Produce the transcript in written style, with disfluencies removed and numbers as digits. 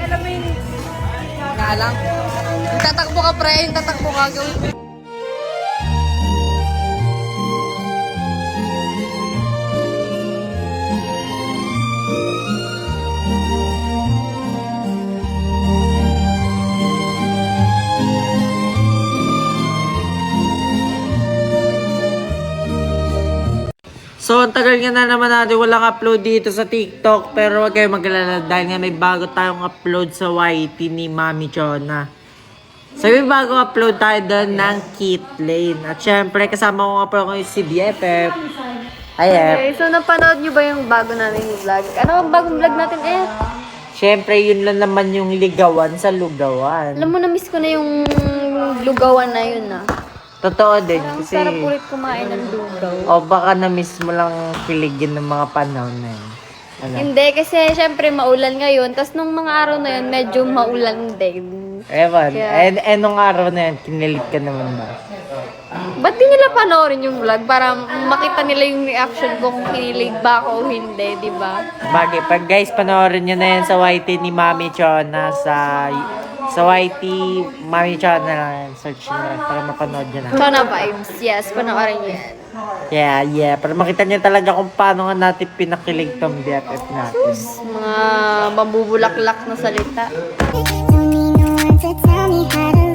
Alam mo yun. Kaya lang. Tatakbo ka, pre. Tatakbo ka. Gawin. So, ang tagal nga na naman natin walang upload dito sa TikTok. Pero huwag kayo mag-alala dahil nga may bago tayong upload sa YT ni Mami Chona. So, may bago upload tayo doon ng Kit Lane. At syempre, kasama ko nga po ako si BFF. Hi, Okay, so napanood nyo ba yung bago namin vlog? Ano ang bagong vlog natin eh? Syempre, yun lang naman yung ligawan sa lugawan. Alam mo, na-miss ko na yung lugawan na yun ah. Totoo din. Ang Kasi, sarap ulit kumain ng lugaw. o baka na-miss mo lang kiligin ng mga panahon na yun. Ano? Hindi, kasi syempre maulan ngayon. Tapos nung mga araw na yun, medyo maulan din. Ewan. Kaya- Nung araw na yun, kinilig ka naman ba? Ba't di nila panoorin yung vlog para makita nila yung reaction ko kung kinilig ba ako o hindi, di ba? Bagay. Pag guys, panoorin nyo na yan sa YT ni Mami Chona sa YT Mami Chona lang yan. Search nyo yan para mapanood nyo na. Chona vibes, yes, panoorin niyo yan. Yeah. Para makita nyo talaga kung paano nga natin pinakilig tong BFF natin. Mga mabubulaklak na salita. Don't need no one to tell me how to